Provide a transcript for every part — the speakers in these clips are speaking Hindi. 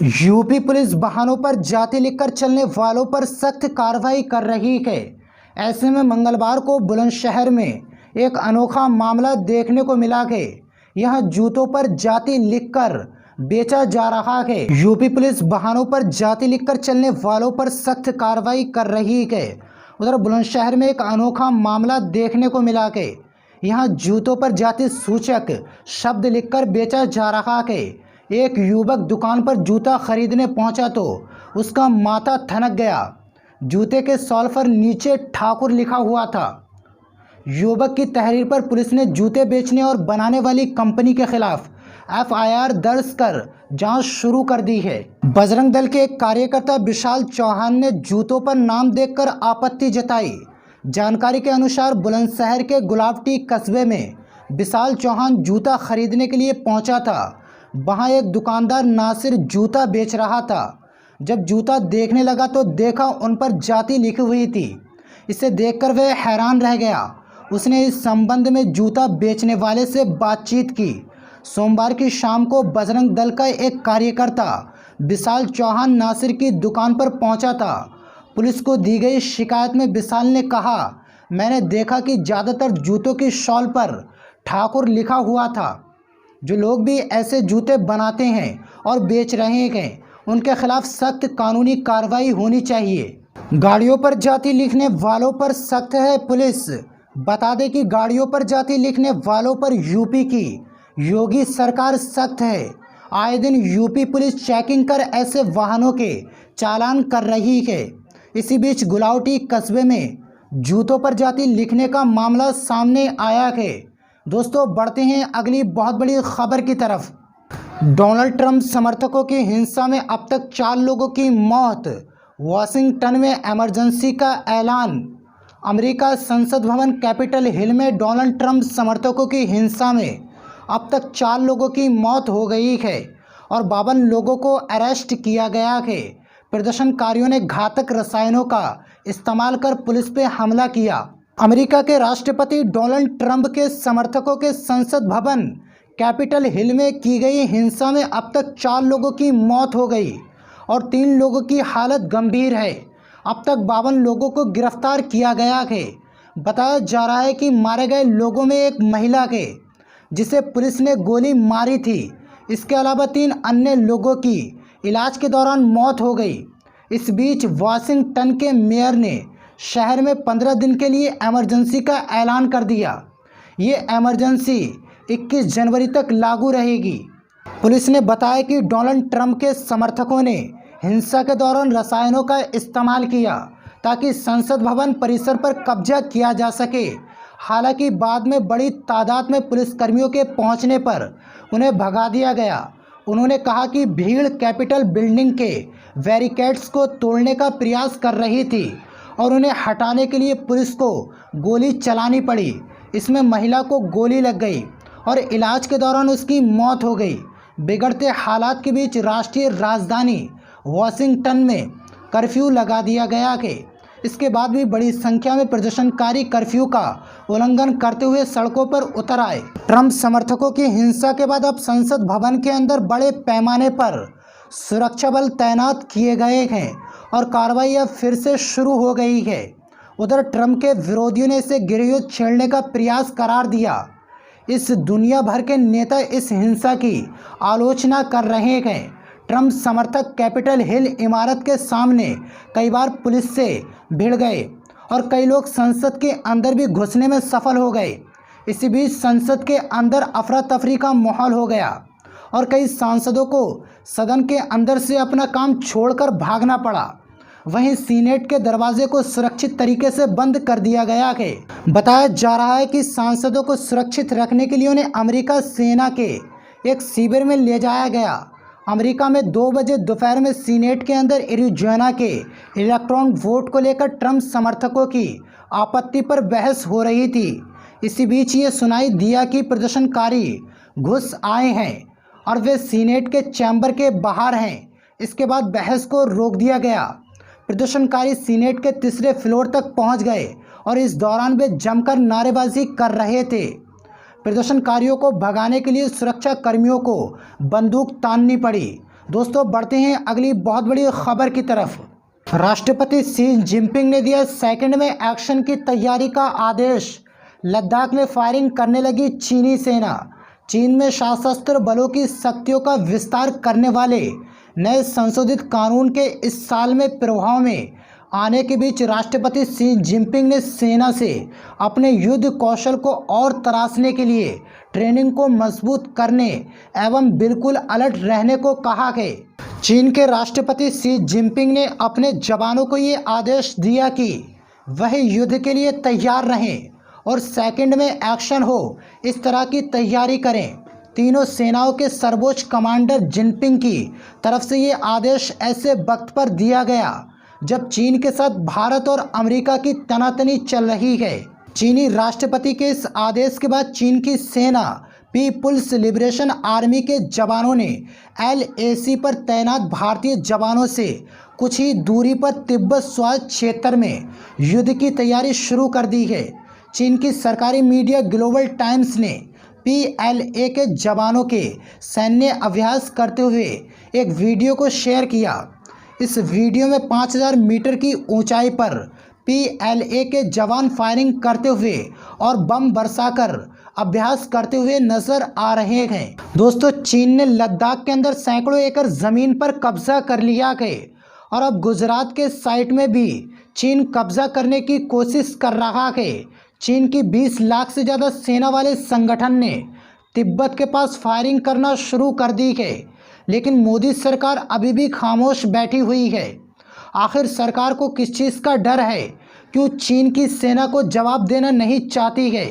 यूपी पुलिस वाहनों पर जाति लिखकर चलने वालों पर सख्त कार्रवाई कर रही है। ऐसे में मंगलवार को बुलंदशहर में एक अनोखा मामला देखने को मिला है। यह जूतों पर जाति लिखकर बेचा जा रहा है। यूपी पुलिस वाहनों पर जाति लिखकर चलने वालों पर सख्त कार्रवाई कर रही है। उधर बुलंदशहर में एक अनोखा मामला देखने को मिला है। यहाँ जूतों पर जाति सूचक शब्द लिखकर बेचा जा रहा है। एक युवक दुकान पर जूता खरीदने पहुंचा तो उसका माथा ठनक गया। जूते के सॉल पर नीचे ठाकुर लिखा हुआ था। युवक की तहरीर पर पुलिस ने जूते बेचने और बनाने वाली कंपनी के खिलाफ एफआईआर दर्ज कर जांच शुरू कर दी है। बजरंग दल के एक कार्यकर्ता विशाल चौहान ने जूतों पर नाम देखकर आपत्ति जताई। जानकारी के अनुसार बुलंदशहर के गुलाबटी कस्बे में विशाल चौहान जूता खरीदने के लिए पहुंचा था। वहां एक दुकानदार नासिर जूता बेच रहा था। जब जूता देखने लगा तो देखा उन पर जाति लिखी हुई थी। इसे देखकर वह हैरान रह गया। उसने इस संबंध में जूता बेचने वाले से बातचीत की। सोमवार की शाम को बजरंग दल का एक कार्यकर्ता विशाल चौहान नासिर की दुकान पर पहुंचा था। पुलिस को दी गई शिकायत में विशाल ने कहा, मैंने देखा कि ज़्यादातर जूतों की शॉल पर ठाकुर लिखा हुआ था। जो लोग भी ऐसे जूते बनाते हैं और बेच रहे हैं उनके खिलाफ सख्त कानूनी कार्रवाई होनी चाहिए। गाड़ियों पर जाति लिखने वालों पर सख्त है पुलिस। बता दें कि गाड़ियों पर जाति लिखने वालों पर यूपी की योगी सरकार सख्त है। आए दिन यूपी पुलिस चेकिंग कर ऐसे वाहनों के चालान कर रही है। इसी बीच गुलावटी कस्बे में जूतों पर जाति लिखने का मामला सामने आया है। दोस्तों, बढ़ते हैं अगली बहुत बड़ी खबर की तरफ। डोनाल्ड ट्रंप समर्थकों की हिंसा में अब तक 4 लोगों की मौत। वाशिंगटन में इमरजेंसी का ऐलान। अमेरिका संसद भवन कैपिटल हिल में डोनाल्ड ट्रंप समर्थकों की हिंसा में अब तक 4 लोगों की मौत हो गई है और 52 लोगों को अरेस्ट किया गया है। प्रदर्शनकारियों ने घातक रसायनों का इस्तेमाल कर पुलिस पर हमला किया। अमेरिका के राष्ट्रपति डोनाल्ड ट्रंप के समर्थकों के संसद भवन कैपिटल हिल में की गई हिंसा में अब तक 4 लोगों की मौत हो गई और 3 लोगों की हालत गंभीर है। अब तक 52 लोगों को गिरफ्तार किया गया है। बताया जा रहा है कि मारे गए लोगों में एक महिला है जिसे पुलिस ने गोली मारी थी। इसके अलावा 3 अन्य लोगों की इलाज के दौरान मौत हो गई। इस बीच वाशिंगटन के मेयर ने शहर में 15 दिन के लिए इमरजेंसी का ऐलान कर दिया। ये इमरजेंसी 21 जनवरी तक लागू रहेगी। पुलिस ने बताया कि डोनाल्ड ट्रंप के समर्थकों ने हिंसा के दौरान रसायनों का इस्तेमाल किया ताकि संसद भवन परिसर पर कब्जा किया जा सके। हालांकि बाद में बड़ी तादाद में पुलिसकर्मियों के पहुंचने पर उन्हें भगा दिया गया। उन्होंने कहा कि भीड़ कैपिटल बिल्डिंग के बैरिकेड्स को तोड़ने का प्रयास कर रही थी और उन्हें हटाने के लिए पुलिस को गोली चलानी पड़ी। इसमें महिला को गोली लग गई और इलाज के दौरान उसकी मौत हो गई। बिगड़ते हालात के बीच राष्ट्रीय राजधानी वाशिंगटन में कर्फ्यू लगा दिया गया है। इसके बाद भी बड़ी संख्या में प्रदर्शनकारी कर्फ्यू का उल्लंघन करते हुए सड़कों पर उतर आए। ट्रंप समर्थकों की हिंसा के बाद अब संसद भवन के अंदर बड़े पैमाने पर सुरक्षा बल तैनात किए गए हैं और कार्रवाई अब फिर से शुरू हो गई है। उधर ट्रंप के विरोधियों ने इसे गृहयुद्ध छेड़ने का प्रयास करार दिया। इस दुनिया भर के नेता इस हिंसा की आलोचना कर रहे हैं। ट्रंप समर्थक कैपिटल हिल इमारत के सामने कई बार पुलिस से भिड़ गए और कई लोग संसद के अंदर भी घुसने में सफल हो गए। इसी बीच संसद के अंदर अफरा तफरी का माहौल हो गया और कई सांसदों को सदन के अंदर से अपना काम छोड़कर भागना पड़ा। वहीं सीनेट के दरवाजे को सुरक्षित तरीके से बंद कर दिया गया है। बताया जा रहा है कि सांसदों को सुरक्षित रखने के लिए उन्हें अमेरिका सेना के एक शिविर में ले जाया गया। अमेरिका में 2 बजे दोपहर में सीनेट के अंदर एरिज़ोना के इलेक्ट्रॉन वोट को लेकर ट्रंप समर्थकों की आपत्ति पर बहस हो रही थी। इसी बीच ये सुनाई दिया कि प्रदर्शनकारी घुस आए हैं और वे सीनेट के चैम्बर के बाहर हैं। इसके बाद बहस को रोक दिया गया। प्रदर्शनकारी सीनेट के 3रे फ्लोर तक पहुंच गए और इस दौरान वे जमकर नारेबाजी कर रहे थे। प्रदर्शनकारियों को भगाने के लिए सुरक्षा कर्मियों को बंदूक ताननी पड़ी। दोस्तों बढ़ते हैं अगली बहुत बड़ी खबर की तरफ। राष्ट्रपति शी जिनपिंग ने दिया सेकंड में एक्शन की तैयारी का आदेश। लद्दाख में फायरिंग करने लगी चीनी सेना। चीन में सशस्त्र बलों की शक्तियों का विस्तार करने वाले नए संशोधित कानून के इस साल में प्रभाव में आने के बीच राष्ट्रपति शी जिनपिंग ने सेना से अपने युद्ध कौशल को और तराशने के लिए ट्रेनिंग को मजबूत करने एवं बिल्कुल अलर्ट रहने को कहा है। चीन के राष्ट्रपति शी जिनपिंग ने अपने जवानों को ये आदेश दिया कि वह युद्ध के लिए तैयार रहें और सेकंड में एक्शन हो इस तरह की तैयारी करें। तीनों सेनाओं के सर्वोच्च कमांडर जिनपिंग की तरफ से ये आदेश ऐसे वक्त पर दिया गया जब चीन के साथ भारत और अमेरिका की तनातनी चल रही है। चीनी राष्ट्रपति के इस आदेश के बाद चीन की सेना पीपुल्स लिबरेशन आर्मी के जवानों ने LAC पर तैनात भारतीय जवानों से कुछ ही दूरी पर तिब्बत स्वायत्त क्षेत्र में युद्ध की तैयारी शुरू कर दी है। चीन की सरकारी मीडिया ग्लोबल टाइम्स ने PLA के जवानों के सैन्य अभ्यास करते हुए एक वीडियो को शेयर किया। इस वीडियो में 5000 मीटर की ऊंचाई पर PLA के जवान फायरिंग करते हुए और बम बरसाकर अभ्यास करते हुए नजर आ रहे हैं। दोस्तों चीन ने लद्दाख के अंदर सैकड़ों एकड़ जमीन पर कब्जा कर लिया है और अब गुजरात के साइट में भी चीन कब्जा करने की कोशिश कर रहा है। चीन की 20 लाख से ज़्यादा सेना वाले संगठन ने तिब्बत के पास फायरिंग करना शुरू कर दी है, लेकिन मोदी सरकार अभी भी खामोश बैठी हुई है। आखिर सरकार को किस चीज़ का डर है? क्यों चीन की सेना को जवाब देना नहीं चाहती है?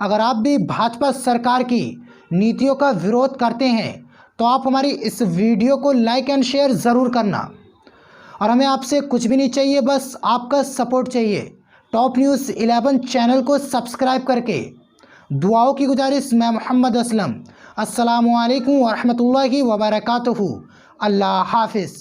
अगर आप भी भाजपा सरकार की नीतियों का विरोध करते हैं तो आप हमारी इस वीडियो को लाइक एंड शेयर ज़रूर करना। और हमें आपसे कुछ भी नहीं चाहिए, बस आपका सपोर्ट चाहिए। टॉप न्यूज़ 11 चैनल को सब्सक्राइब करके दुआओं की गुजारिश। मैं मोहम्मद असलम। अस्सलामु अलैकुम वरहमतुल्लाहि वबरकातुहू। अल्लाह हाफिज़।